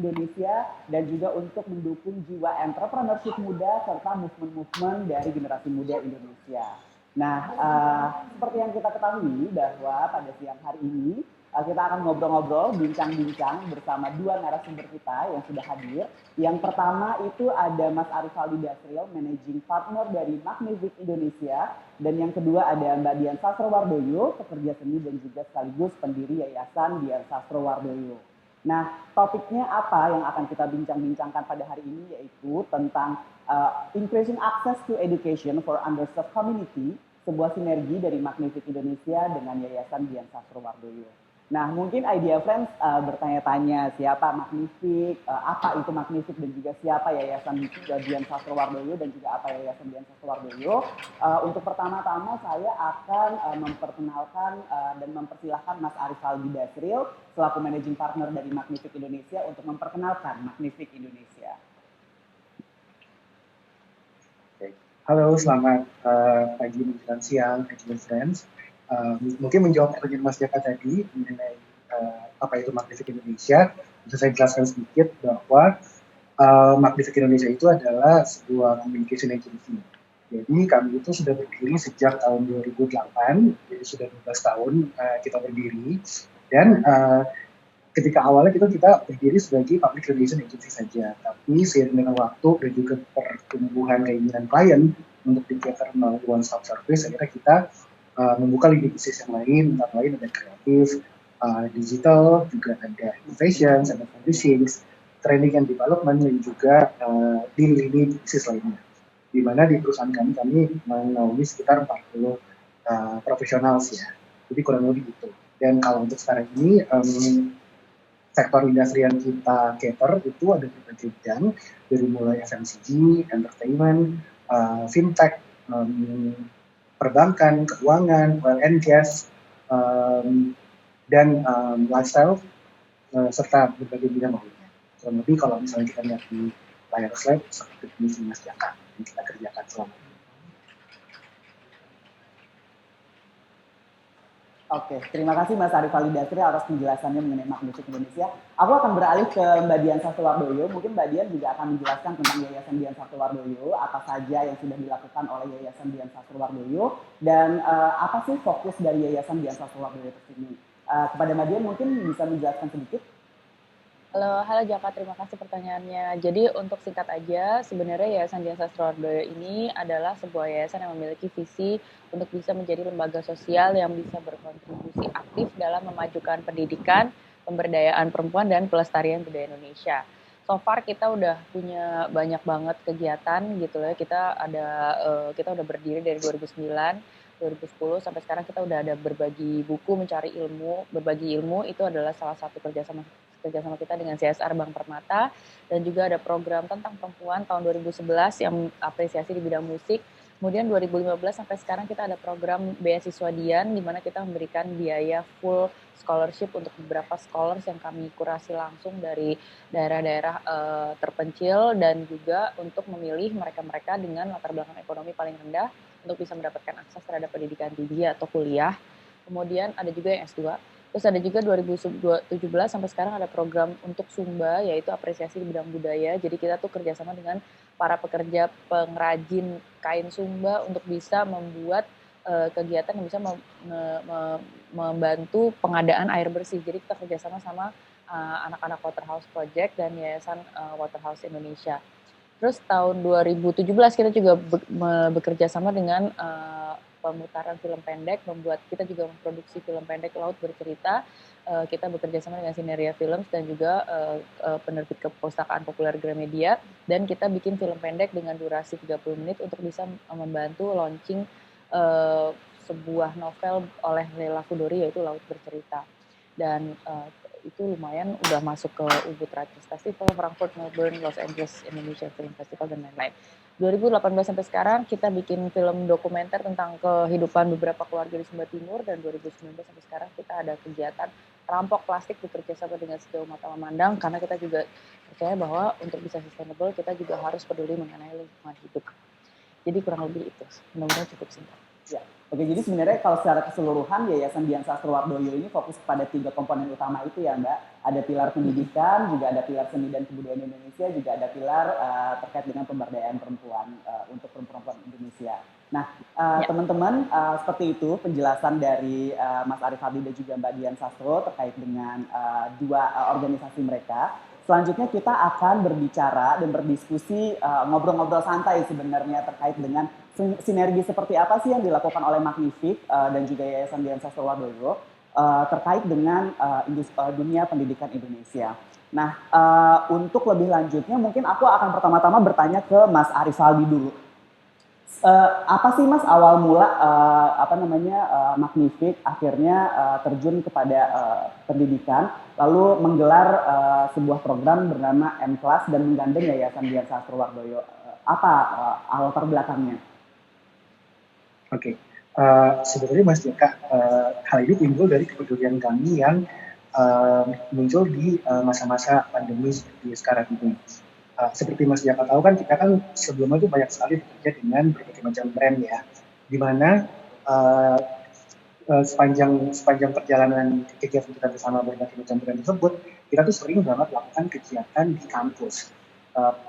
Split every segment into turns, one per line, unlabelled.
Indonesia dan juga untuk mendukung jiwa entrepreneurship muda serta movement-movement dari generasi muda Indonesia. Nah, seperti yang kita ketahui bahwa pada siang hari ini kita akan ngobrol-ngobrol, bincang-bincang bersama dua narasumber kita yang sudah hadir. Yang pertama itu ada Mas Arifaldi Dasril, Managing Partner dari Magnific Indonesia. Dan yang kedua ada Mbak Dian Sastrowardoyo, pekerja seni dan juga sekaligus pendiri Yayasan Dian Sastrowardoyo. Nah, topiknya apa yang akan kita bincang-bincangkan pada hari ini yaitu tentang increasing access to education for underserved community, sebuah sinergi dari Magnific Indonesia dengan Yayasan Dian Sastrowardoyo. Nah, mungkin Idea Friends bertanya-tanya siapa Magnific, apa itu Magnific dan juga siapa Yayasan Dian Sastrowardoyo dan juga apa Yayasan Dian Sastrowardoyo. Untuk pertama-tama saya akan memperkenalkan dan mempersilahkan Mas Arifaldi Dasril selaku Managing Partner dari Magnific Indonesia untuk memperkenalkan Magnific Indonesia.
Halo, selamat pagi menjelang siang, Idea Friends. Mungkin menjawab pertanyaan Mas Jaka tadi mengenai apa itu Magnific Indonesia, bisa saya jelaskan sedikit bahwa Magnific Indonesia itu adalah sebuah communication agency. Jadi kami itu sudah berdiri sejak tahun 2008, jadi sudah 12 tahun kita berdiri. Dan ketika awalnya kita berdiri sebagai public relation agency saja, tapi seiring dengan waktu dan juga pertumbuhan keinginan klien untuk di-cater melalui one-stop service, akhirnya kita membuka lini bisnis yang lain, antara lain ada kreatif, digital, juga ada innovation, ada publishing, training and development, dan juga di lini bisnis lainnya. Di mana di perusahaan kami menaungi sekitar 40 profesional sih ya, jadi kurang lebih itu. Dan kalau untuk sekarang ini, sektor industri yang kita cater itu ada berbagai bidang, dari mulai FMCG, entertainment, fintech, perbankan, keuangan, oil and gas, dan lifestyle, serta berbagai bidang lainnya. Kurang lebih kalau misalnya kita lihat di layar slide, seperti ini Mas Jaka yang kita kerjakan selama ini.
Oke, terima kasih Mas Arifaldi Dasril atas penjelasannya mengenai Magnific Indonesia. Aku akan beralih ke Mbak Dian Sastrowardoyo. Mungkin Mbak Dian juga akan menjelaskan tentang Yayasan Dian Sastrowardoyo, apa saja yang sudah dilakukan oleh Yayasan Dian Sastrowardoyo, dan apa sih fokus dari Yayasan Dian Sastrowardoyo tersebut. Kepada Mbak Dian mungkin bisa menjelaskan sedikit.
Halo Jaka, terima kasih pertanyaannya. Jadi untuk singkat aja, sebenarnya Yayasan Dian Sastrowardoyo ini adalah sebuah yayasan yang memiliki visi untuk bisa menjadi lembaga sosial yang bisa berkontribusi aktif dalam memajukan pendidikan, pemberdayaan perempuan, dan pelestarian budaya Indonesia. So far kita udah punya banyak banget kegiatan gitu ya. Kita udah berdiri dari 2009, 2010 sampai sekarang kita udah ada berbagi buku, mencari ilmu, berbagi ilmu itu adalah salah satu kerjasama kita dengan CSR Bank Permata, dan juga ada program tentang perempuan tahun 2011 yang apresiasi di bidang musik. Kemudian 2015 sampai sekarang kita ada program beasiswa Dian di mana kita memberikan biaya full scholarship untuk beberapa scholars yang kami kurasi langsung dari daerah-daerah terpencil, dan juga untuk memilih mereka-mereka dengan latar belakang ekonomi paling rendah untuk bisa mendapatkan akses terhadap pendidikan tinggi atau kuliah. Kemudian ada juga yang S2. Terus ada juga 2017 sampai sekarang ada program untuk Sumba, yaitu apresiasi di bidang budaya. Jadi kita tuh kerjasama dengan para pekerja pengrajin kain Sumba untuk bisa membuat kegiatan yang bisa membantu pengadaan air bersih. Jadi kita kerjasama sama anak-anak Waterhouse Project dan Yayasan Waterhouse Indonesia. Terus tahun 2017 kita juga bekerja sama dengan pemutaran film pendek, kita juga memproduksi film pendek Laut Bercerita. Kita bekerja sama dengan Sineria Films dan juga penerbit Perpustakaan Populer Gramedia, dan kita bikin film pendek dengan durasi 30 menit untuk bisa membantu launching sebuah novel oleh Leila Chudori yaitu Laut Bercerita. Dan itu lumayan udah masuk ke Ubud Writers Festival, Frankfurt, Melbourne, Los Angeles Indonesian Film Festival, dan lain-lain. 2018 sampai sekarang kita bikin film dokumenter tentang kehidupan beberapa keluarga di Sumba Timur, dan 2019 sampai sekarang kita ada kegiatan rampok plastik bekerja sama dengan Sejauh Mata Memandang, karena kita juga percaya bahwa untuk bisa sustainable kita juga harus peduli mengenai lingkungan hidup. Jadi kurang lebih itu, mudah-mudahan cukup singkat.
Ya. Oke, jadi sebenarnya kalau secara keseluruhan Yayasan Dian Sastrowardoyo ini fokus pada 3 komponen utama itu ya Mbak. Ada pilar pendidikan, juga ada pilar seni dan kebudayaan Indonesia, juga ada pilar terkait dengan pemberdayaan perempuan untuk perempuan Indonesia. Nah, teman-teman, seperti itu penjelasan dari Mas Arif Habib dan juga Mbak Dian Sastro terkait dengan dua organisasi mereka. Selanjutnya kita akan berbicara dan berdiskusi, ngobrol-ngobrol santai sebenarnya terkait dengan sinergi seperti apa sih yang dilakukan oleh Magnific dan juga Yayasan Dian Sastrowardoyo terkait dengan dunia pendidikan Indonesia. Nah, untuk lebih lanjutnya mungkin aku akan pertama-tama bertanya ke Mas Arif Aldi dulu. Apa sih Mas awal mula Magnific akhirnya terjun kepada pendidikan, lalu menggelar sebuah program bernama M-Class dan menggandeng Yayasan Dian Sastrowardoyo. Apa latar belakangnya?
Oke. Sebenarnya Mas Jaka, hal ini timbul dari kepedulian kami yang muncul di masa-masa pandemi seperti sekarang ini. Seperti Mas Jaka tahu kan, kita kan sebelumnya itu banyak sekali bekerja dengan berbagai macam brand ya, di mana sepanjang perjalanan kegiatan kita bersama berbagai macam brand tersebut, kita tuh sering banget melakukan kegiatan di kampus.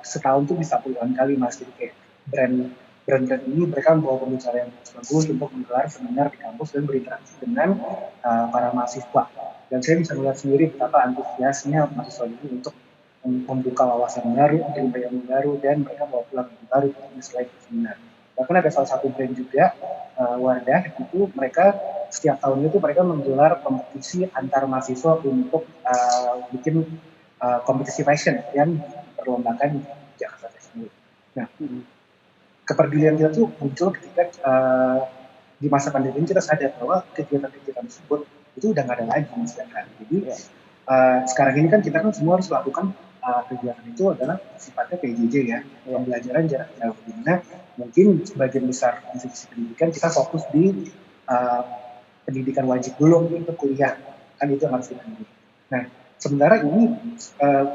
Setahun tuh bisa puluhan kali Mas, jadi kayak brand ini mereka membawa pembicara yang bagus untuk menggelar seminar di kampus dan berinteraksi dengan para mahasiswa. Dan saya bisa melihat sendiri betapa antusiasnya mahasiswa ini untuk membuka wawasan baru, ilmu yang baru, dan mereka bawa pulang ilmu baru selain seminar. Bahkan ada salah satu brand juga, Wardah, itu mereka setiap tahun itu mereka menggelar kompetisi antar mahasiswa untuk bikin kompetisi fashion yang diperlombakan di Jakarta tersebut. Nah, kepedulian kita tuh muncul ketika di masa pandemi kita sadar bahwa kegiatan-kegiatan tersebut itu udah nggak ada lagi misalkan. Jadi sekarang ini kan kita kan semua harus lakukan kegiatan itu adalah sifatnya PJJ ya, pembelajaran jarak jauh. Dimana mungkin sebagian besar institusi pendidikan kita fokus di pendidikan wajib dulu untuk kuliah, kan itu yang harus dipenuhi. Nah, sementara ini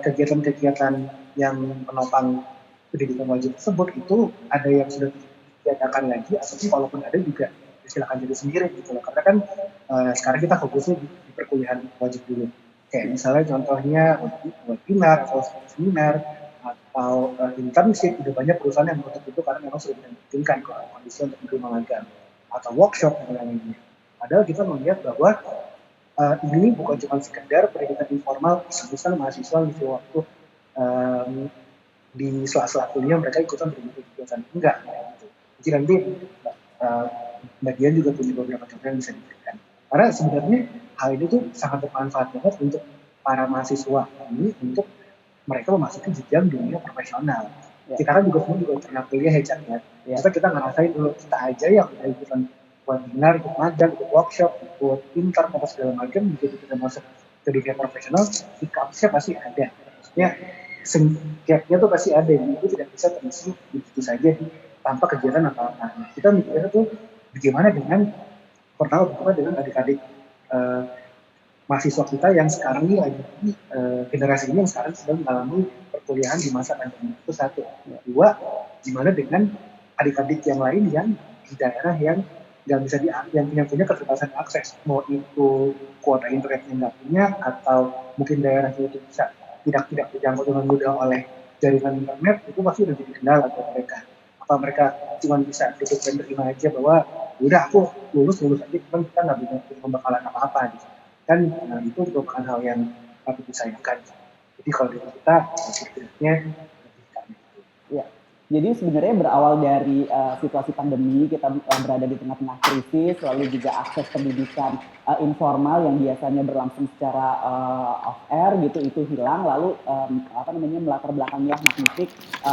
kegiatan-kegiatan yang menopang pendidikan wajib tersebut itu ada yang sudah diadakan lagi, ataupun walaupun ada juga silakan jadi sendiri gitu loh. Karena kan sekarang kita fokusnya di perkuliahan wajib dulu. Kayak misalnya contohnya webinar atau seminar atau internship, udah banyak perusahaan yang menutup itu karena memang sudah memungkinkan kondisi untuk menerima magang atau workshop dan lain-lainnya. Padahal kita melihat bahwa ini bukan cuma sekedar pendidikan informal, misalnya mahasiswa ngisi waktu di sela-sela kuliah mereka ikutan berbagai kegiatan, enggak gitu. Jadi nanti bagian juga punya beberapa contoh yang bisa diberikan. Karena sebenarnya hal ini tuh sangat bermanfaat banget untuk para mahasiswa ini untuk mereka memasuki jenjang dunia profesional. Kita kan juga pernah kuliah ya Cak ya. Kita ngerasain dulu, kita aja yang udah ikutan webinar, ikut magang, ikut workshop, ikut intern atau segala macam, begitu kita masuk ke dunia profesional, sikapnya pasti ada. Maksudnya gapnya tuh pasti ada, itu tidak bisa terisi begitu saja tanpa kegiatan apa-apa. Kita mikirnya tuh bagaimana dengan adik-adik mahasiswa kita yang sekarang ini lagi generasi ini yang sekarang sedang mengalami perkuliahan di masa pandemi. Itu satu. Dua, gimana dengan adik-adik yang lain yang di daerah yang nggak bisa yang punya keterbatasan akses, mau itu kuota internetnya nggak punya atau mungkin daerahnya itu bisa tidak terjangkau dengan mudah oleh jaringan internet, itu pasti udah jadi kendala buat mereka. Apa mereka cuma bisa duduk dan terima aja bahwa udah aku lulus aja, kan kita nggak punya pembekalan apa-apa gitu. Kan itu merupakan hal yang patut disayangkan. Jadi kalau di kita setidaknya
ya. Jadi sebenarnya berawal dari situasi pandemi, kita berada di tengah-tengah krisis, lalu juga akses pendidikan informal yang biasanya berlangsung secara off air gitu itu hilang, lalu melatar belakangilah Magnific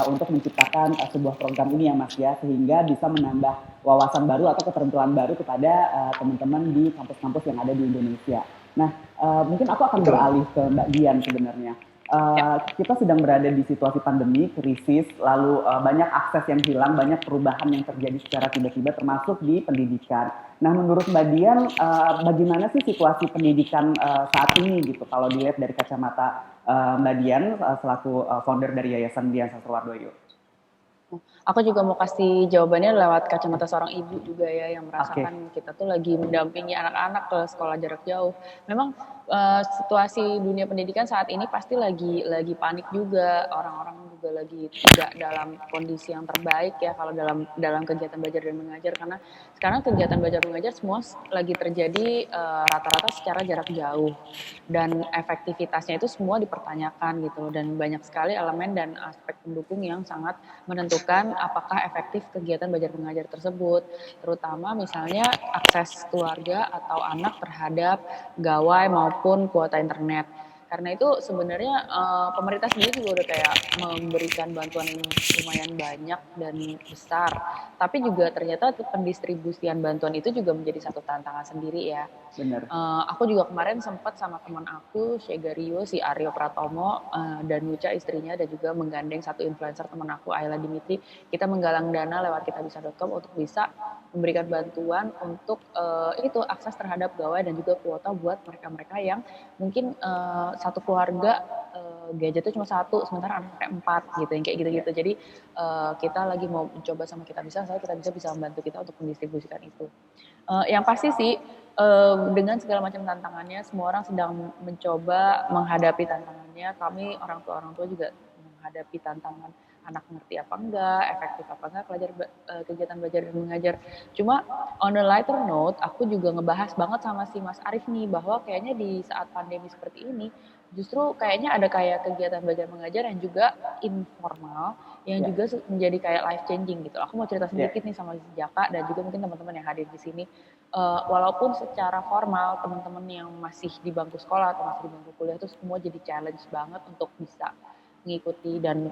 untuk menciptakan sebuah program ini ya Mas ya, sehingga bisa menambah wawasan baru atau keterampilan baru kepada teman-teman di kampus-kampus yang ada di Indonesia. Nah, mungkin aku akan beralih ke Mbak Dian sebenarnya. Kita sedang berada di situasi pandemi, krisis, lalu banyak akses yang hilang, banyak perubahan yang terjadi secara tiba-tiba termasuk di pendidikan. Nah, menurut Mbak Dian, bagaimana sih situasi pendidikan saat ini gitu kalau dilihat dari kacamata Mbak Dian selaku founder dari Yayasan Dian Sastrowardoyo?
Aku juga mau kasih jawabannya lewat kacamata seorang ibu juga ya yang merasakan kita tuh lagi mendampingi anak-anak ke sekolah jarak jauh. Memang situasi dunia pendidikan saat ini pasti lagi panik juga, orang-orang juga lagi tidak dalam kondisi yang terbaik ya kalau dalam kegiatan belajar dan mengajar, karena sekarang kegiatan belajar mengajar semua lagi terjadi rata-rata secara jarak jauh dan efektivitasnya itu semua dipertanyakan gitu, dan banyak sekali elemen dan aspek pendukung yang sangat menentukan apakah efektif kegiatan belajar mengajar tersebut, terutama misalnya akses keluarga atau anak terhadap gawai maupun kuota internet. Karena itu sebenarnya pemerintah sendiri juga udah kayak memberikan bantuan yang lumayan banyak dan besar, tapi juga ternyata pendistribusian bantuan itu juga menjadi satu tantangan sendiri ya.
Benar.
Aku juga kemarin sempat sama teman aku, Shegario, si Aryo Pratomo, dan Nucha istrinya, dan juga menggandeng satu influencer teman aku, Ayla Dimitri. Kita menggalang dana lewat kitabisa.com untuk bisa memberikan bantuan untuk itu akses terhadap gawai dan juga kuota buat mereka-mereka yang mungkin satu keluarga gadgetnya cuma satu, sementara anaknya 4 gitu, yang kayak gitu-gitu. Jadi kita lagi mau mencoba sama Kitabisa, saya Kitabisa bisa membantu kita untuk mendistribusikan itu. Yang pasti sih dengan segala macam tantangannya, semua orang sedang mencoba menghadapi tantangannya. Kami orang tua juga menghadapi tantangan anak ngerti apa enggak, efektif apa enggak kegiatan belajar dan mengajar. Cuma on a lighter note, aku juga ngebahas banget sama si Mas Arif nih, bahwa kayaknya di saat pandemi seperti ini, justru kayaknya ada kayak kegiatan belajar mengajar yang juga informal, yang juga menjadi kayak life changing gitu. Aku mau cerita sedikit nih sama Jaka dan juga mungkin teman-teman yang hadir di sini. Walaupun secara formal teman-teman yang masih di bangku sekolah atau masih di bangku kuliah itu semua jadi challenge banget untuk bisa mengikuti dan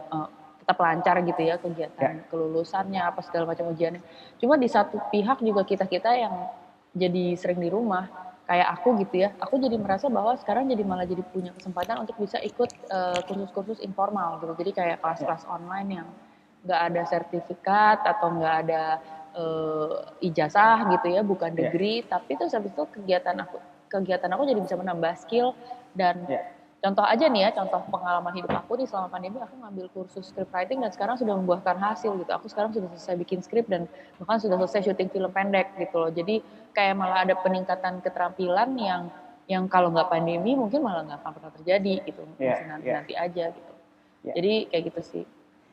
tetap lancar gitu ya kegiatan kelulusannya apa segala macam ujiannya. Cuma di satu pihak juga kita yang jadi sering di rumah kayak aku gitu ya, aku jadi merasa bahwa sekarang jadi malah jadi punya kesempatan untuk bisa ikut kursus-kursus informal gitu. Jadi kayak kelas-kelas online yang nggak ada sertifikat atau nggak ada ijazah gitu ya, bukan degree, tapi terus habis itu kegiatan aku jadi bisa menambah skill. Dan contoh aja nih ya, contoh pengalaman hidup aku nih selama pandemi, aku ngambil kursus script writing dan sekarang sudah membuahkan hasil gitu. Aku sekarang sudah selesai bikin skrip dan bahkan sudah selesai syuting film pendek gitu loh. Jadi kayak malah ada peningkatan keterampilan yang kalau nggak pandemi mungkin malah nggak akan pernah terjadi gitu. Masih nanti aja gitu. Jadi kayak gitu sih.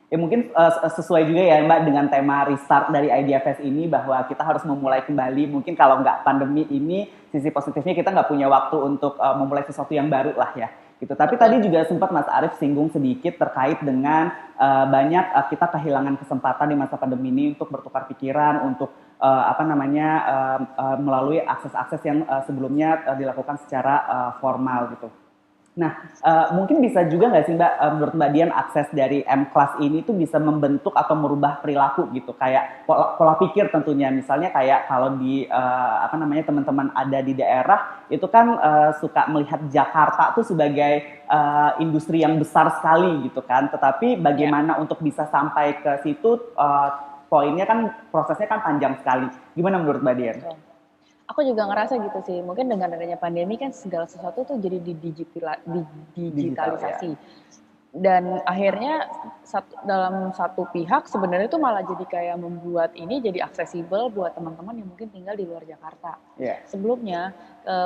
Ya mungkin sesuai juga ya Mbak dengan tema restart dari IDFS ini, bahwa kita harus memulai kembali. Mungkin kalau nggak pandemi ini, sisi positifnya kita nggak punya waktu untuk memulai sesuatu yang baru lah ya. Gitu. Tapi tadi juga sempat Mas Arif singgung sedikit terkait dengan banyak kita kehilangan kesempatan di masa pandemi ini untuk bertukar pikiran, untuk melalui akses-akses yang sebelumnya dilakukan secara formal gitu. Nah, mungkin bisa juga nggak sih Mbak, menurut Mbak Dian, akses dari M-Class ini tuh bisa membentuk atau merubah perilaku gitu, kayak pola pikir tentunya. Misalnya kayak kalau di teman-teman ada di daerah itu kan suka melihat Jakarta tuh sebagai industri yang besar sekali gitu kan. Tetapi bagaimana untuk bisa sampai ke situ, poinnya kan prosesnya kan panjang sekali. Gimana menurut Mbak Dian?
Aku juga ngerasa gitu sih, mungkin dengan adanya pandemi kan segala sesuatu tuh jadi digitalisasi. Dan akhirnya dalam satu pihak sebenarnya itu malah jadi kayak membuat ini jadi aksesibel buat teman-teman yang mungkin tinggal di luar Jakarta. Sebelumnya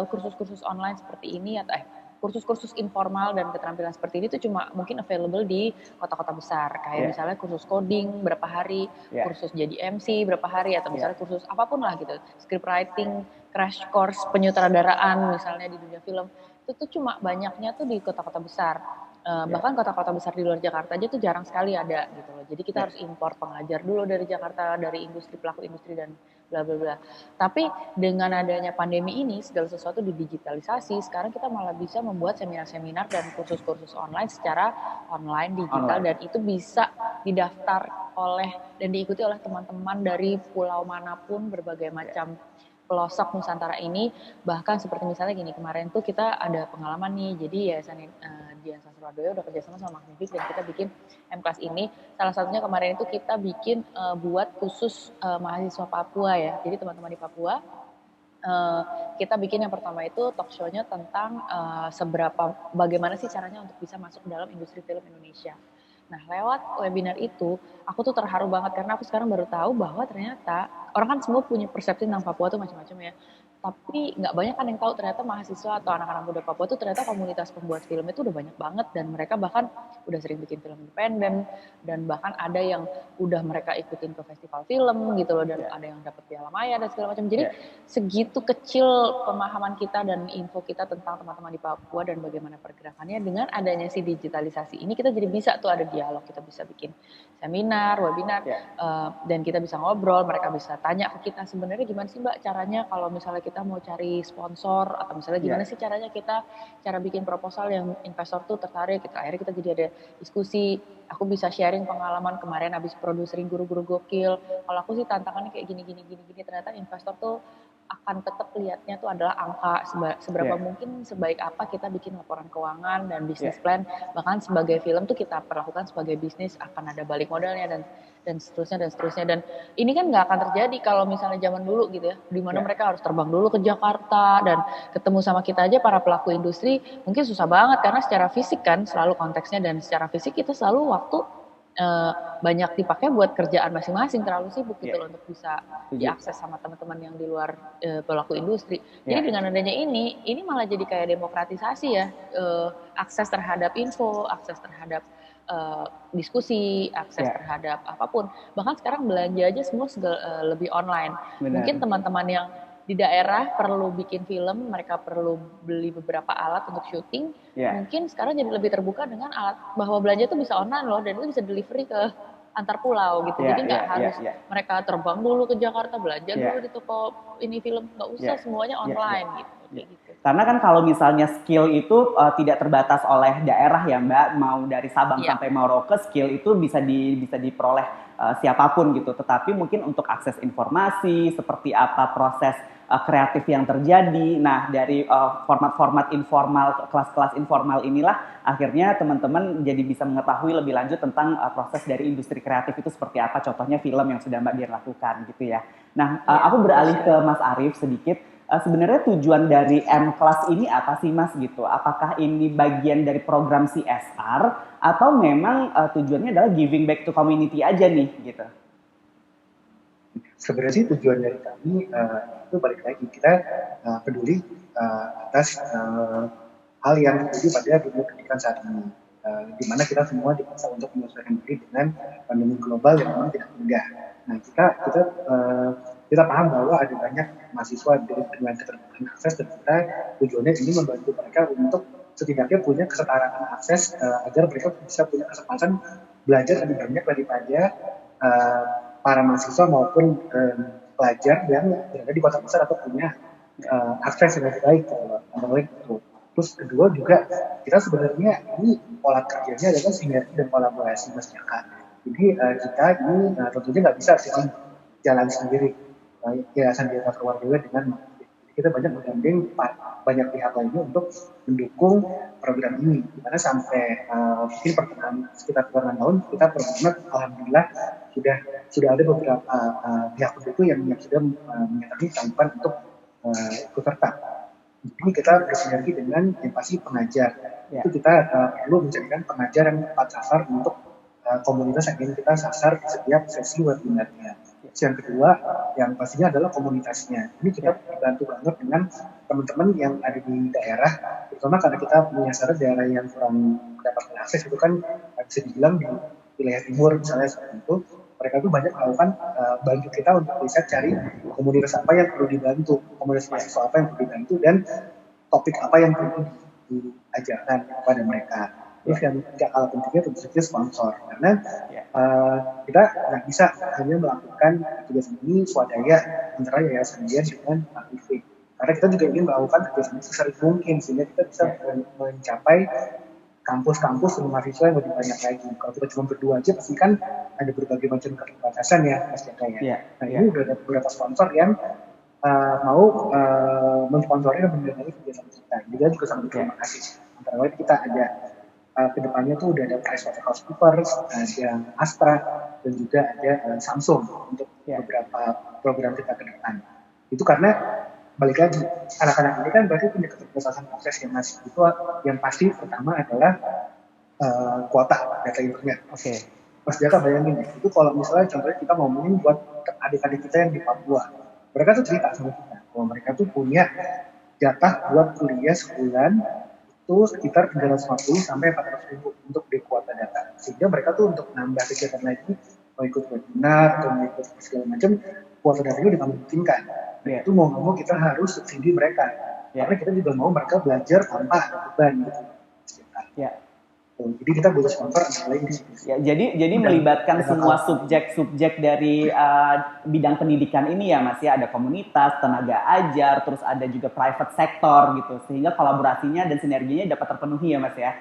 kursus-kursus online seperti ini atau kursus-kursus informal dan keterampilan seperti ini tuh cuma mungkin available di kota-kota besar, kayak misalnya kursus coding berapa hari, kursus jadi MC berapa hari, atau misalnya kursus apapun lah gitu, script writing, crash course penyutradaraan misalnya di dunia film, itu tuh cuma banyaknya tuh di kota-kota besar. Bahkan kota-kota besar di luar Jakarta aja tuh jarang sekali ada gitu loh. Jadi kita harus impor pengajar dulu dari Jakarta, dari industri, pelaku industri dan bla bla bla. Tapi dengan adanya pandemi ini segala sesuatu didigitalisasi, sekarang kita malah bisa membuat seminar-seminar dan kursus-kursus online secara online digital, dan itu bisa didaftar oleh dan diikuti oleh teman-teman dari pulau manapun, berbagai macam pelosok Nusantara ini. Bahkan seperti misalnya gini, kemarin tuh kita ada pengalaman nih, jadi Yayasan Dian Sastrowardoyo udah kerjasama sama Magnific dan kita bikin M-Class ini. Salah satunya kemarin itu kita bikin buat khusus mahasiswa Papua ya, jadi teman-teman di Papua. Kita bikin yang pertama itu talk show-nya tentang bagaimana sih caranya untuk bisa masuk dalam industri film Indonesia. Nah, lewat webinar itu, aku tuh terharu banget karena aku sekarang baru tahu bahwa ternyata orang kan semua punya persepsi tentang Papua tuh macam-macam ya. Tapi nggak banyak kan yang tahu ternyata mahasiswa atau anak-anak muda Papua tuh ternyata komunitas pembuat film itu udah banyak banget dan mereka bahkan udah sering bikin film independen dan bahkan ada yang udah mereka ikutin ke festival film gitu loh dan ada yang dapat Piala Maya dan segala macam. Jadi segitu kecil pemahaman kita dan info kita tentang teman-teman di Papua dan bagaimana pergerakannya dengan adanya si digitalisasi ini kita jadi bisa tuh ada dialog, kita bisa bikin seminar, webinar, dan kita bisa ngobrol, mereka bisa tanya ke kita sebenarnya gimana sih Mbak caranya kalau misalnya kita mau cari sponsor atau misalnya gimana sih caranya kita cara bikin proposal yang investor tuh tertarik, gitu. Akhirnya kita jadi ada diskusi, aku bisa sharing pengalaman kemarin habis produserin guru-guru gokil, kalau aku sih tantangannya kayak gini, ternyata investor tuh akan tetap lihatnya tuh adalah angka seberapa mungkin sebaik apa kita bikin laporan keuangan dan bisnis plan, bahkan sebagai film tuh kita perlakukan sebagai bisnis, akan ada balik modalnya dan seterusnya dan ini kan nggak akan terjadi kalau misalnya zaman dulu gitu ya, di mana mereka harus terbang dulu ke Jakarta dan ketemu sama kita aja para pelaku industri mungkin susah banget karena secara fisik kan selalu konteksnya dan secara fisik kita selalu waktu banyak dipakai buat kerjaan masing-masing, terlalu sibuk gitu loh untuk bisa diakses sama teman-teman yang di luar pelaku industri. Jadi dengan adanya ini malah jadi kayak demokratisasi ya, akses terhadap info, akses terhadap diskusi, akses terhadap apapun. Bahkan sekarang belanja aja semua lebih online. Mungkin teman-teman yang di daerah perlu bikin film, mereka perlu beli beberapa alat untuk syuting. Mungkin sekarang jadi lebih terbuka dengan alat bahwa belanja itu bisa online loh dan itu bisa delivery ke antar pulau gitu. Jadi nggak harus mereka terbang dulu ke Jakarta, belanja dulu di toko ini film, nggak usah semuanya online gitu.
Karena kan kalau misalnya skill itu tidak terbatas oleh daerah ya Mbak, mau dari Sabang sampai Merauke skill itu bisa diperoleh siapapun gitu. Tetapi mungkin untuk akses informasi, seperti apa proses kreatif yang terjadi. Nah, dari format-format informal, kelas-kelas informal inilah akhirnya teman-teman jadi bisa mengetahui lebih lanjut tentang proses dari industri kreatif itu seperti apa. Contohnya film yang sudah Mbak Dian lakukan gitu ya. Nah, aku beralih ke Mas Arief sedikit. Sebenarnya tujuan dari M-Class ini apa sih Mas gitu? Apakah ini bagian dari program CSR atau memang tujuannya adalah giving back to community aja nih gitu?
Sebenarnya sih tujuan dari kami itu balik lagi kita peduli atas hal yang terjadi pada dunia pendidikan saat ini, di mana kita semua dipaksa untuk menyesuaikan diri dengan pandemi global yang memang tidak mudah. Nah kita paham bahwa ada banyak mahasiswa dengan keterbatasan akses dan kita tujuannya ini membantu mereka untuk setidaknya punya kesetaraan akses agar mereka bisa punya kesempatan belajar lebih banyak daripada para mahasiswa maupun pelajar yang berada di kota besar atau punya akses yang lebih baik gitu. Terus kedua juga kita sebenarnya ini pola kerjanya adalah sinergi dan kolaborasi masyarakat. Jadi kita ini tentunya nggak bisa jalan sendiri. Yayasan Dian Sastrowardoyo dengan kita banyak menggandeng banyak pihak lainnya untuk mendukung program ini. Dimana sampai mungkin pertengahan sekitar 6 tahun kita program alhamdulillah sudah ada beberapa pihak pendukung yang sudah menyatakan sanggupan untuk ikut serta. Jadi kita bersinergi dengan yang pasti pengajar. Itu kita perlu mencarikan pengajar yang tepat sasar untuk komunitas yang ingin kita sasar di setiap sesi webinarnya. Yang kedua, yang pastinya adalah komunitasnya. Ini kita dibantu banget dengan teman-teman yang ada di daerah, terutama karena kita menyasar daerah yang kurang mendapatkan akses, itu kan bisa dibilang di wilayah timur misalnya seperti itu. Mereka tuh banyak melakukan bantu kita untuk bisa cari komunitas apa yang perlu dibantu, komunitas mahasiswa apa yang perlu dibantu, dan topik apa yang perlu diajarkan kepada mereka. Terus yang tidak kalah pentingnya tentu saja sponsor, karena kita nggak bisa hanya melakukan tugas ini swadaya antara Yayasan Dian dengan aktif. Karena kita juga ingin melakukan tugas ini sesering mungkin sehingga kita bisa mencapai kampus-kampus dan mahasiswa yang lebih banyak lagi. Kalau kita cuma berdua aja pasti kan ada berbagai macam keterbatasan ya Mas Jaka ya. Nah ini udah ada beberapa sponsor yang mau mensponsori dan mendanai kegiatan kita. Jadi juga sangat berterima kasih. Antara lain kita ada kedepannya tuh udah ada PricewaterhouseCoopers, ada Astra, dan juga ada Samsung untuk beberapa program kita ke depan. Itu karena balik lagi, anak-anak ini kan berarti punya keterbatasan akses yang masih itu yang pasti pertama adalah kuota data internet.
Oke.
Mas Jaka bayangin, itu kalau misalnya contohnya kita ngomongin buat adik-adik kita yang di Papua, mereka tuh cerita sama kita, kalau mereka tuh punya jatah buat kuliah sebulan itu sekitar 350 sampai 400 ribu untuk di kuota data. Sehingga mereka tuh untuk nambah kegiatan lagi, mau ikut webinar atau mau ikut segala macam, kuota datanya udah memungkinkan. Itu mau nggak mau kita harus subsidi mereka. Karena kita juga mau mereka belajar tanpa ada beban gitu. Jadi kita butuh sponsor lain di situ.
Ya, jadi melibatkan semua subjek-subjek dari bidang pendidikan ini ya Mas ya, ada komunitas, tenaga ajar, terus ada juga private sector gitu, sehingga kolaborasinya dan sinerginya dapat terpenuhi ya Mas ya.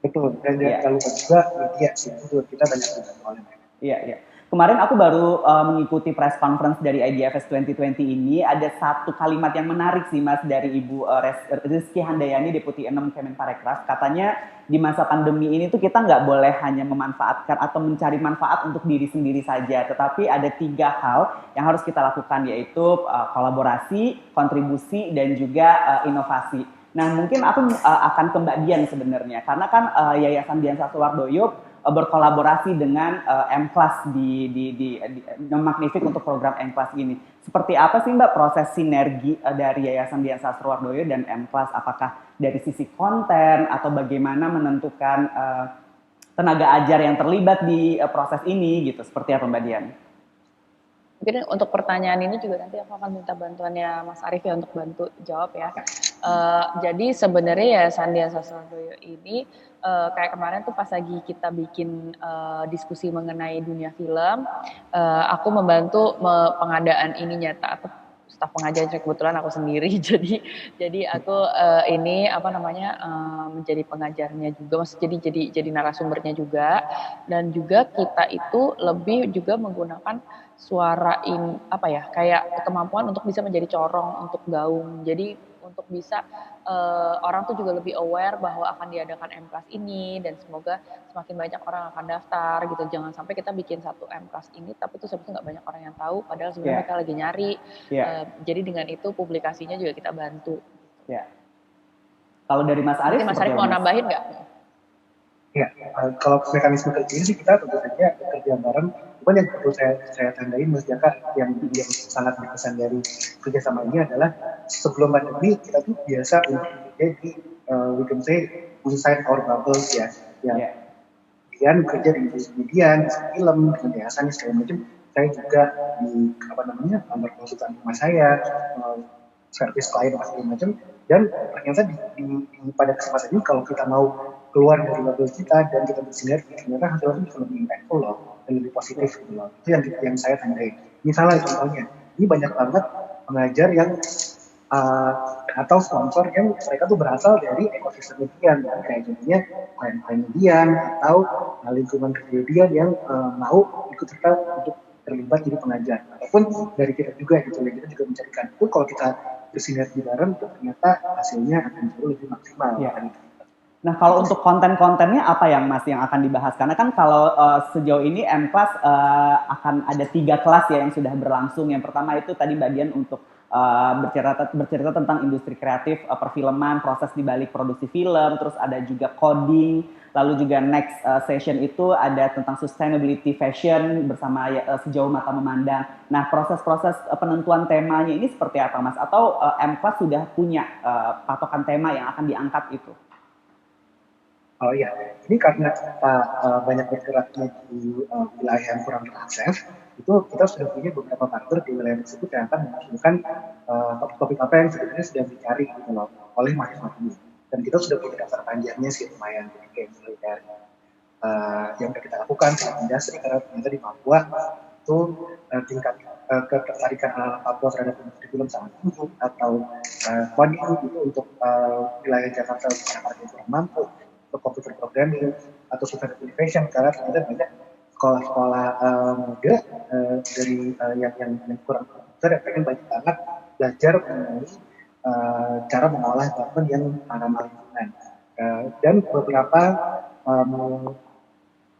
Betul, dan jangan lupa juga media sih, kita banyak dibantu oleh mereka.
Iya. Kemarin aku baru mengikuti press conference dari IDFS 2020 ini. Ada satu kalimat yang menarik sih Mas dari Ibu Rizky Handayani, Deputi 6 Kemenparekraf. Katanya di masa pandemi ini tuh kita nggak boleh hanya memanfaatkan atau mencari manfaat untuk diri sendiri saja. Tetapi ada 3 hal yang harus kita lakukan, yaitu kolaborasi, kontribusi, dan juga inovasi. Nah mungkin aku akan ke Mbak Dian sebenarnya. Karena kan Yayasan Dian Sastrowardoyo berkolaborasi dengan M-Class di Magnifik untuk program M-Class ini. Seperti apa sih Mbak proses sinergi dari Yayasan Dian Sastrowardoyo dan M-Class? Apakah dari sisi konten atau bagaimana menentukan tenaga ajar yang terlibat di proses ini gitu? Seperti apa Mbak Dian?
Mungkin untuk pertanyaan ini juga nanti aku akan minta bantuannya Mas Arief ya untuk bantu jawab ya. Jadi sebenarnya Yayasan Dian Sastrowardoyo ini kayak kemarin tuh pas lagi kita bikin diskusi mengenai dunia film, aku membantu pengadaan ininya atau staf pengajarnya kebetulan aku sendiri, jadi aku ini apa namanya menjadi pengajarnya juga, maksudnya jadi narasumbernya juga, dan juga kita itu lebih juga menggunakan suara apa ya, kayak kemampuan untuk bisa menjadi corong untuk gaung, jadi untuk bisa orang tuh juga lebih aware bahwa akan diadakan M-Class ini, dan semoga semakin banyak orang akan daftar gitu. Jangan sampai kita bikin satu M-Class ini tapi itu sebetulnya nggak banyak orang yang tahu, padahal sebenarnya mereka lagi nyari. Jadi dengan itu publikasinya juga kita bantu.
Kalau dari Mas Arief,
Mas Arief mau nambahin nggak?
Ya, kalau mekanisme kerja ini sih kita tentu saja kerja bareng. Cuman yang perlu saya tandain Mas Jaka yang sangat berkesan dari kerjasama ini adalah sebelum pandemi kita tuh biasa untuk bekerja di we can say inside our bubbles ya. Kemudian kerja di industri media, di film, dengan yayasan segala macam. Saya juga di kantor konsultan rumah saya, service klien segala macam. Dan ternyata pada kesempatan ini kalau kita mau keluar dari bubble kita dan kita bersinergi, ternyata hasilnya bisa lebih impactful loh, dan lebih positif gitu loh. Itu yang saya tandai. Misalnya contohnya, ini banyak banget pengajar yang atau sponsor yang mereka tuh berasal dari ekosistem media, kayak contohnya klien-klien media atau lingkungan kerja media yang mau ikut serta untuk terlibat jadi pengajar, ataupun dari kita juga gitu, kita juga mencarikan itu kalau kita bersinergi bareng itu ternyata hasilnya akan jauh lebih maksimal.
Nah kalau untuk konten-kontennya apa yang Mas yang akan dibahas? Karena kan kalau sejauh ini M-Class akan ada 3 kelas ya yang sudah berlangsung. Yang pertama itu tadi Mbak Dian untuk bercerita tentang industri kreatif, perfilman, proses di balik produksi film, terus ada juga coding, lalu juga next session itu ada tentang sustainability fashion bersama sejauh mata memandang. Nah proses-proses penentuan temanya ini seperti apa Mas? Atau M-Class sudah punya patokan tema yang akan diangkat itu?
Oh iya, ini karena kita banyak bergeraknya di wilayah yang kurang terakses, itu kita sudah punya beberapa partner di wilayah tersebut yang akan menunjukkan topik-topik apa yang sebenarnya sudah dicari gitu loh oleh mahasiswa ini. Dan kita sudah punya daftar panjangnya sih lumayan, jadi kayak misalnya dari yang sudah kita lakukan di industri, karena ternyata di Papua itu tingkat ketertarikan anak Papua terhadap industri film sangat tinggi, atau coding itu untuk wilayah Jakarta yang kurang mampu, untuk computer programming atau sustainability fashion, karena ternyata banyak sekolah-sekolah muda dari yang kurang besar yang pengen banyak banget belajar mengenai cara mengolah garmen yang ramah lingkungan, dan beberapa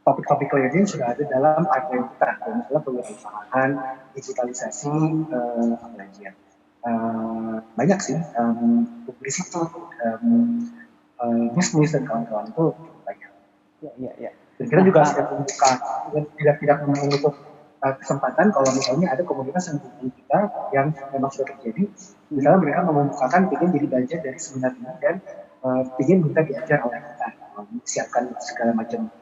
topik-topik lainnya sudah ada dalam pipeline kita, misalnya kewirausahaan, digitalisasi, apa lagi ya, banyak sih, publisitas, bisnis dan kawan-kawan itu banyak.
Ya.
Dan kita juga siap membuka dan tidak menutup kesempatan kalau misalnya ada komunitas yang hubungi kita yang memang sudah terjadi, misalnya mereka membukakan ingin jadi bagian dari seminar ini dan ingin minta diajar oleh kita, siapkan segala macam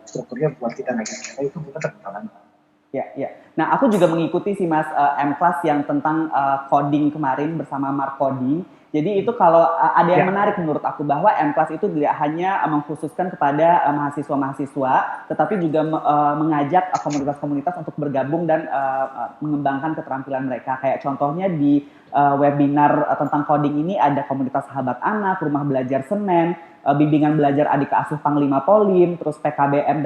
strukturnya buat kita ngajar kita, itu kita terkenal.
Ya. Nah, aku juga mengikuti sih Mas M-Class yang tentang coding kemarin bersama Mark Coding. Jadi itu kalau ada yang menarik menurut aku bahwa M-Class itu tidak hanya mengkhususkan kepada mahasiswa-mahasiswa, tetapi juga mengajak komunitas-komunitas untuk bergabung dan mengembangkan keterampilan mereka. Kayak contohnya di webinar tentang coding ini ada komunitas sahabat anak, rumah belajar Senen, bimbingan belajar adik asuh Panglima Polim, terus PKBM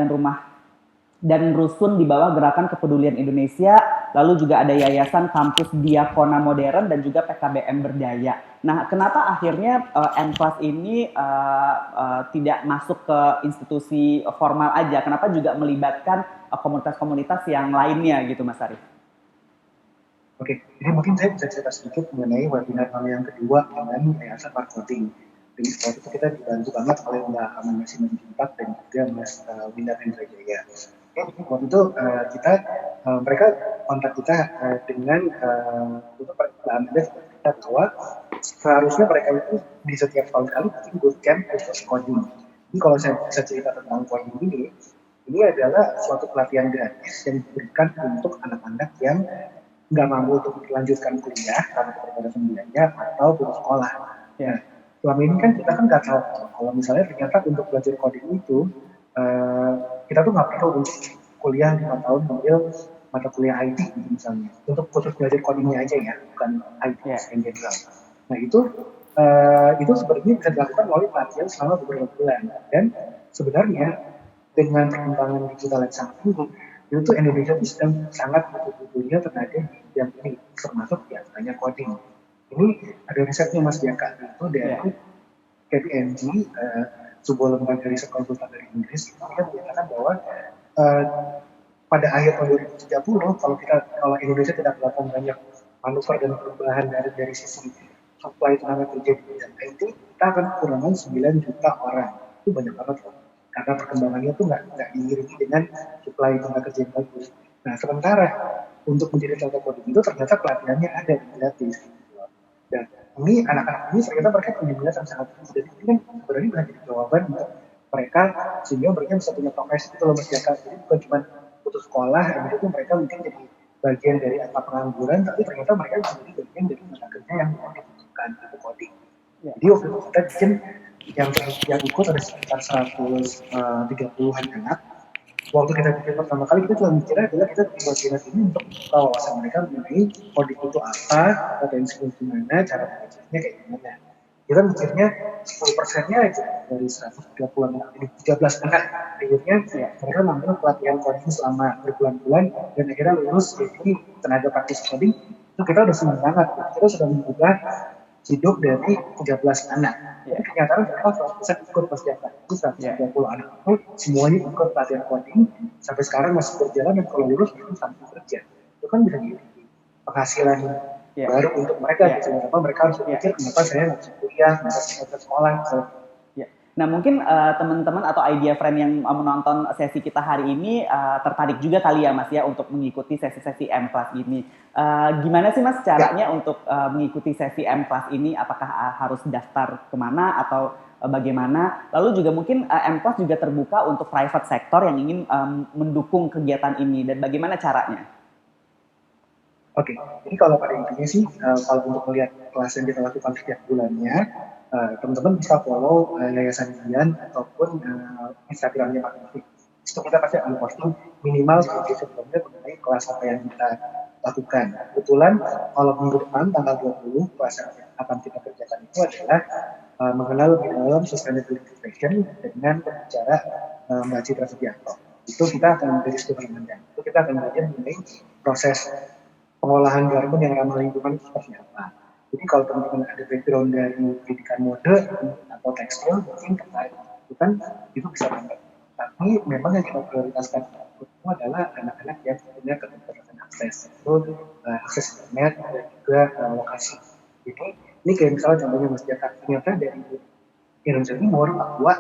dan rusun di bawah Gerakan Kepedulian Indonesia, lalu juga ada Yayasan Kampus Diakona Modern dan juga PKBM Berdaya. Nah, kenapa akhirnya M-Class ini tidak masuk ke institusi formal aja? Kenapa juga melibatkan komunitas-komunitas yang lainnya gitu, Mas Arif?
Oke, jadi mungkin saya bisa cerita sedikit mengenai webinar kami yang kedua dengan Yayasan Marketing. Jadi setelah itu kita dibantu banget oleh Mbak Amanda Simanjuntak dan juga Mas Winda Hendra Jaya. Waktu itu mereka kontak kita dengan untuk pertanyaan kita bahwa seharusnya mereka itu di setiap tahun kali bikin bootcamp khusus coding. Jadi kalau saya bisa cerita tentang coding ini adalah suatu pelatihan gratis yang diberikan untuk anak-anak yang nggak mampu untuk melanjutkan kuliah karena keterbatasan biaya atau putus sekolah. Nah, selama ini kan kita nggak tahu kalau misalnya ternyata untuk belajar coding itu kita tuh nggak perlu untuk kuliah 5 tahun mengambil mata kuliah IT gitu misalnya, untuk khusus belajar codingnya aja ya, bukan IT yang general. Nah itu sebenarnya bisa dilakukan melalui pelatihan selama beberapa bulan, dan sebenarnya dengan perkembangan digital yang sangat tinggi itu tuh Indonesia itu sedang sangat butuh-butuhnya tenaga yang ini, termasuk biasanya coding. Ini ada risetnya Mas Jaka itu dari KPMG, sebuah lembaga riset konsultan dari Inggris, itu dia menyatakan bahwa pada akhir tahun 2030 kalau Indonesia tidak melakukan banyak manuver dan perubahan dari sisi supply tenaga kerja di bidang IT, kita akan kekurangan 9 juta orang. Itu banyak banget loh, karena perkembangannya itu nggak diiringi dengan supply tenaga kerja yang bagus. Nah, sementara untuk menjadi tenaga coding itu ternyata pelatihannya ada gratis. Dan ini anak-anak ini ternyata mereka punya minat yang sangat tinggi, dan ini kan sebenarnya bisa jadi jawaban untuk mereka sehingga mereka bisa punya profesi itu loh Mas Jaka. Jadi bukan cuma putus sekolah, habis itu mereka mungkin jadi bagian dari angka pengangguran, tapi ternyata mereka bisa jadi bagian dari mata kerja yang dibutuhkan itu coding. Jadi waktu itu kita bikin yang ikut ada sekitar 130-an anak. Waktu kita bikin pertama kali, kita cuma mikirnya adalah kita bikin webinar ini untuk membuka wawasan mereka mengenai coding itu apa, potensinya gimana, cara belajarnya kayak gimana. Kita mikirnya 10%-nya aja dari 130 anak, ini 13 anak. Akhirnya mereka mengambil pelatihan coding selama berbulan-bulan dan akhirnya lulus jadi tenaga praktis coding. Itu kita udah senang banget. Kita sudah mengubah hidup dari 13 anak. Tapi kenyataan mereka 100% ikut pas Jaka. Itu 130 anak itu semuanya ikut pelatihan coding sampai sekarang masih berjalan, dan kalau lulus itu sampai kerja. Itu kan bisa jadi penghasilan baru untuk mereka. Kenapa mereka harus berpikir kenapa saya nggak bisa kuliah, nggak bisa ke sekolah.
Nah, mungkin teman-teman atau idea friend yang menonton sesi kita hari ini tertarik juga kali ya Mas ya untuk mengikuti sesi-sesi M-Class ini. Gimana sih Mas caranya untuk mengikuti sesi M-Class ini? Apakah harus daftar kemana atau bagaimana? Lalu juga mungkin M-Class juga terbuka untuk private sector yang ingin mendukung kegiatan ini, dan bagaimana caranya?
Oke, jadi kalau pada intinya sih, kalau untuk melihat kelas yang kita lakukan setiap bulannya, teman-teman bisa follow Yayasan Dian ataupun Instagramnya Pak Taufik. Itu kita pasti akan posting minimal sebelumnya mengenai kelas apa yang kita lakukan. Kebetulan kalau minggu depan tanggal 20, kelas yang akan kita kerjakan itu adalah mengenal lebih dalam sustainability fashion dengan berbicara Mbak Citra Subianto. Itu kita akan dari sebelumnya. Itu kita akan belajar mengenai proses pengolahan garmen yang ramah lingkungan seperti apa. Jadi kalau teman-teman ada background dari pendidikan mode atau tekstil, mungkin tertarik itu bisa banget. Tapi memang yang kita prioritaskan itu adalah anak-anak yang punya keterbatasan akses, itu akses internet dan juga lokasi. Jadi ini kayak misalnya contohnya Mas Jaka, ternyata dari Indonesia Timur, Papua,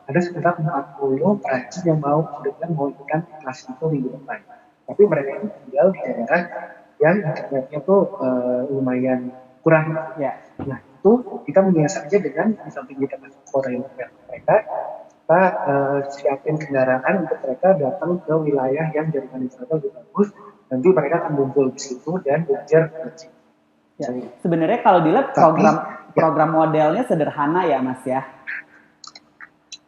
ada sekitar 40 perajin yang mau ikutan kelas itu minggu depan. Tapi mereka itu tinggal di daerah yang internetnya tuh lumayan kurang.
Ya.
Nah itu kita menyiasat aja dengan di samping kita kasih kuota internet mereka, kita siapin kendaraan untuk mereka datang ke wilayah yang jaringan internetnya lebih bagus. Nanti mereka akan kumpul di situ dan belajar.
Ya. Sebenarnya kalau dilihat program modelnya sederhana ya Mas ya.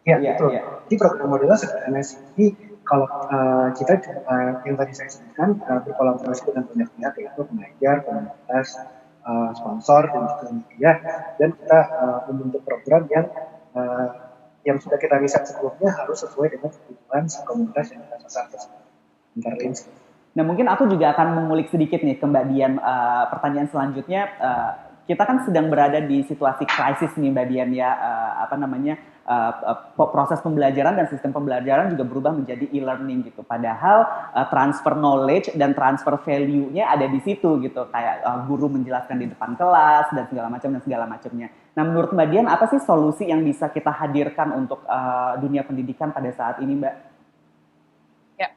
Ya, betul. Jadi program modelnya sederhana sih. Jadi kalau kita yang tadi saya sebutkan berkolaborasi dengan banyak pihak, yaitu pengajar, komunitas, sponsor dan juga media, dan kita membentuk program yang sudah kita riset sebelumnya harus sesuai dengan kebutuhan komunitas yang kita sasar tersebut.
Nah mungkin aku juga akan mengulik sedikit nih ke Mbak Dian, pertanyaan selanjutnya. Kita kan sedang berada di situasi krisis nih Mbak Dian ya, proses pembelajaran dan sistem pembelajaran juga berubah menjadi e-learning gitu. Padahal transfer knowledge dan transfer value-nya ada di situ gitu, kayak guru menjelaskan di depan kelas dan segala macamnya. Nah menurut Mbak Dian apa sih solusi yang bisa kita hadirkan untuk dunia pendidikan pada saat ini Mbak?
Ya.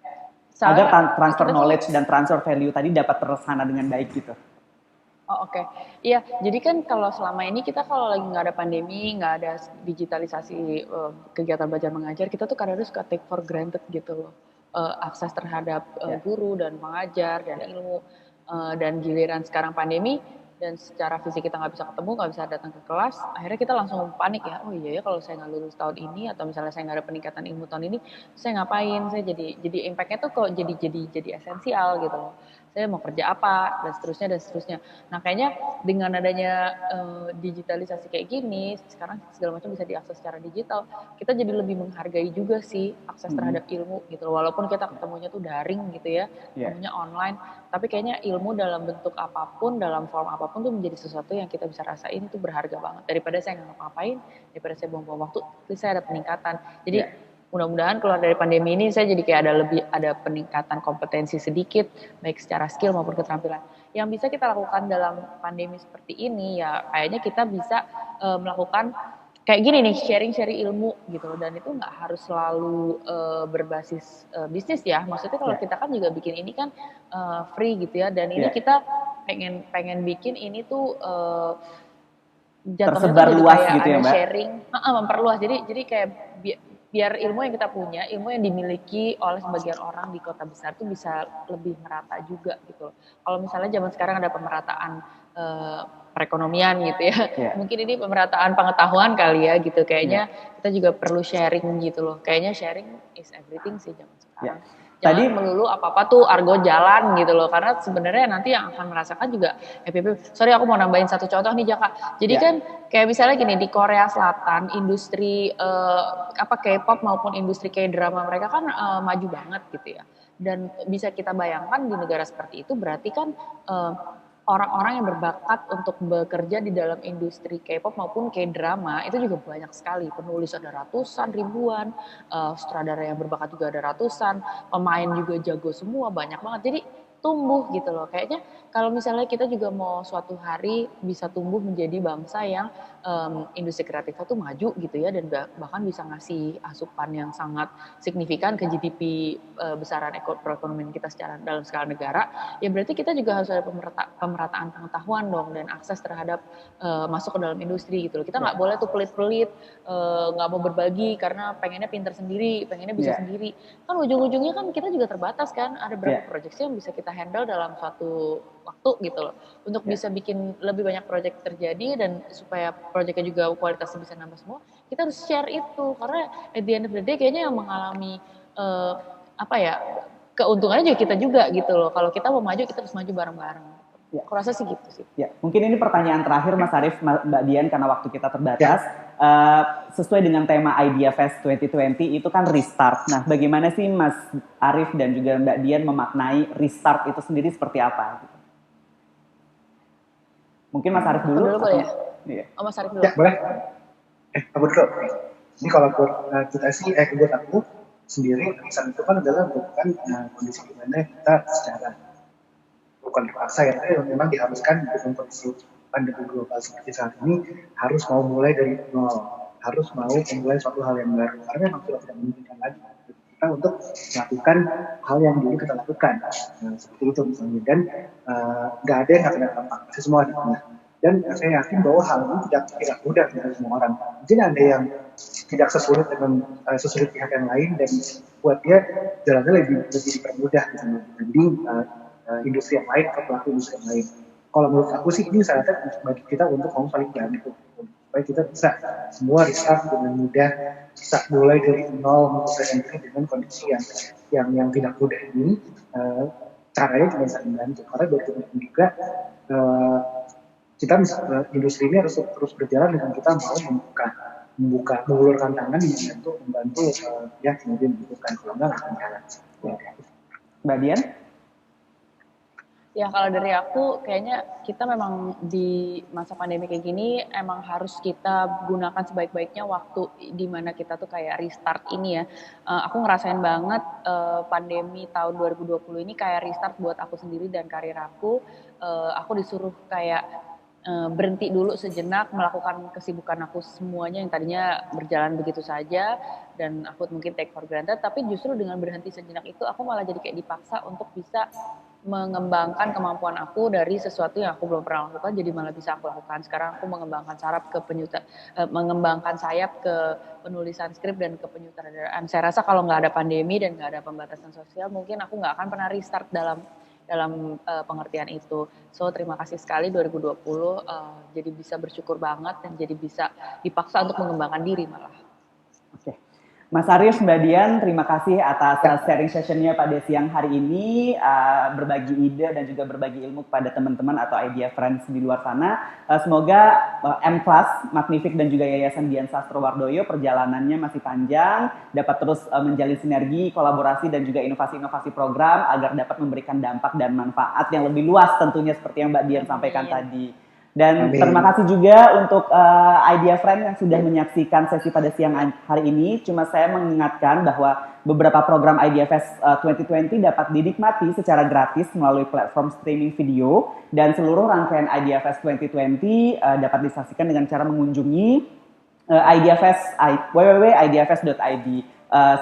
Agar transfer knowledge dan transfer value tadi dapat terlaksana dengan baik gitu.
Oh oke. Iya, jadi kan kalau selama ini kita kalau lagi nggak ada pandemi, nggak ada digitalisasi kegiatan belajar mengajar, kita tuh kadang-kadang suka take for granted gitu loh. Akses terhadap guru dan pengajar dan ilmu, dan giliran sekarang pandemi dan secara fisik kita nggak bisa ketemu, nggak bisa datang ke kelas, akhirnya kita langsung panik ya, oh iya ya kalau saya nggak lulus tahun ini atau misalnya saya nggak ada peningkatan ilmu tahun ini, saya ngapain? Saya jadi impact-nya tuh kok jadi esensial gitu loh. Saya mau kerja apa dan seterusnya. Nah kayaknya dengan adanya digitalisasi kayak gini, sekarang segala macam bisa diakses secara digital, kita jadi lebih menghargai juga sih akses terhadap ilmu gitu. Walaupun kita ketemunya tuh daring gitu ya, ketemunya online, tapi kayaknya ilmu dalam bentuk apapun, dalam form apapun tuh menjadi sesuatu yang kita bisa rasain itu berharga banget. Daripada saya nggak ngapain, daripada saya buang-buang waktu, terus saya ada peningkatan. Jadi mudah-mudahan keluar dari pandemi ini saya jadi kayak ada peningkatan kompetensi sedikit baik secara skill maupun keterampilan. Yang bisa kita lakukan dalam pandemi seperti ini ya kayaknya kita bisa melakukan kayak gini nih, sharing ilmu gitu loh, dan itu nggak harus selalu berbasis bisnis ya. Maksudnya kalau kita kan juga bikin ini kan free gitu ya, dan ini kita pengen bikin ini tuh jatuhnya
tersebar
tuh
luas
kayak
gitu ya Mbak? Sharing,
memperluas. Jadi kayak biar ilmu yang kita punya, ilmu yang dimiliki oleh sebagian orang di kota besar itu bisa lebih merata juga gitu. Kalau misalnya zaman sekarang ada pemerataan perekonomian gitu ya, mungkin ini pemerataan pengetahuan kali ya gitu. Kayaknya kita juga perlu sharing gitu loh. Kayaknya sharing is everything sih zaman sekarang. Jangan melulu apa-apa tuh argo jalan gitu loh, karena sebenarnya nanti yang akan merasakan juga FPP. Sorry aku mau nambahin satu contoh nih Jaka. Jadi kan kayak misalnya gini, di Korea Selatan industri K-pop maupun industri K-drama mereka kan maju banget gitu ya. Dan bisa kita bayangkan di negara seperti itu berarti kan orang-orang yang berbakat untuk bekerja di dalam industri K-pop maupun K-drama itu juga banyak sekali. Penulis ada ratusan, ribuan, sutradara yang berbakat juga ada ratusan, pemain juga jago semua, banyak banget. Jadi tumbuh gitu loh. Kayaknya kalau misalnya kita juga mau suatu hari bisa tumbuh menjadi bangsa yang industri kreatifnya tuh maju gitu ya, dan bahkan bisa ngasih asupan yang sangat signifikan ke GDP besaran perekonomian kita secara dalam skala negara, ya berarti kita juga harus ada pemerataan pengetahuan dong dan akses terhadap masuk ke dalam industri gitu loh. Kita nggak boleh tuh pelit-pelit, nggak mau berbagi karena pengennya pintar sendiri, pengennya bisa sendiri. Kan ujung-ujungnya kan kita juga terbatas kan, ada berapa proyek yang bisa kita handle dalam suatu waktu gitu loh. Untuk bisa bikin lebih banyak proyek terjadi dan supaya proyeknya juga kualitasnya bisa nambah semua, kita harus share itu. Karena at the end of the day kayaknya yang mengalami keuntungannya juga kita juga gitu loh. Kalau kita mau maju, kita harus maju bareng-bareng. Aku rasa sih gitu sih.
Mungkin ini pertanyaan terakhir Mas Arief, Mbak Dian, karena waktu kita terbatas. Sesuai dengan tema Idea Fest 2020 itu kan restart. Nah, bagaimana sih Mas Arief dan juga Mbak Dian memaknai restart itu sendiri seperti apa? Mungkin Mas Arief dulu.
Boleh ya? Oh, Mas Arief dulu.
Ya, boleh. Aku dulu. Ini kalau kita sih, buat aku sendiri, restart itu kan adalah bukan kondisi di mana kita secara bukan terpaksa ya, tapi memang diharuskan dengan kondisi pandemi global seperti saat ini harus mau mulai dari nol, harus mau memulai suatu hal yang baru karena memang sudah tidak memungkinkan lagi kita untuk melakukan hal yang dulu kita lakukan. Seperti itu misalnya, dan nggak ada yang nggak kena dampak, pasti semua ada kena. Dan saya yakin bahwa hal ini tidak mudah untuk semua orang. Mungkin ada yang tidak sesulit dengan sesulit pihak yang lain, dan buat dia jalannya lebih dipermudah gitu dibanding industri yang lain atau pelaku industri yang lain. Kalau menurut aku sih ini saatnya bagi kita untuk ngomong paling bantu supaya kita bisa semua restart dengan mudah, bisa mulai dari nol mempersiapkan diri dengan kondisi yang tidak mudah ini. Caranya cuma bisa membantu karena bagaimanapun juga kita industri ini harus terus berjalan dengan kita mau mengulurkan tangan membantu ya kemudian dibutuhkan, kalau nggak akan jalan.
Mbak Dian?
Ya kalau dari aku kayaknya kita memang di masa pandemi kayak gini emang harus kita gunakan sebaik-baiknya waktu di mana kita tuh kayak restart ini ya. Aku ngerasain banget pandemi tahun 2020 ini kayak restart buat aku sendiri dan karir aku. Aku disuruh kayak berhenti dulu sejenak melakukan kesibukan aku semuanya yang tadinya berjalan begitu saja dan aku mungkin take for granted, tapi justru dengan berhenti sejenak itu aku malah jadi kayak dipaksa untuk bisa mengembangkan kemampuan aku dari sesuatu yang aku belum pernah lakukan jadi malah bisa aku lakukan. Sekarang aku mengembangkan sayap ke penulisan skrip dan ke penyutradaraan. Saya rasa kalau nggak ada pandemi dan nggak ada pembatasan sosial mungkin aku nggak akan pernah restart dalam pengertian itu. So terima kasih sekali 2020 jadi bisa bersyukur banget dan jadi bisa dipaksa untuk mengembangkan diri malah.
Oke. Mas Arief, Mbak Dian, terima kasih atas sharing sessionnya pada siang hari ini, berbagi ide dan juga berbagi ilmu kepada teman-teman atau idea friends di luar sana. Semoga M-Class, Magnific dan juga Yayasan Dian Sastrowardoyo perjalanannya masih panjang, dapat terus menjalin sinergi, kolaborasi dan juga inovasi-inovasi program agar dapat memberikan dampak dan manfaat yang lebih luas tentunya seperti yang Mbak Dian sampaikan tadi. Dan terima kasih juga untuk idea friend yang sudah menyaksikan sesi pada siang hari ini. Cuma saya mengingatkan bahwa beberapa program IDFS 2020 dapat dinikmati secara gratis melalui platform streaming video, dan seluruh rangkaian IDFS 2020 dapat disaksikan dengan cara mengunjungi www.idfs.id.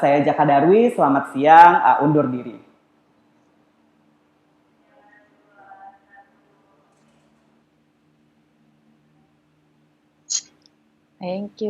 Saya Jaka Darwi, selamat siang, undur diri.
Thank you.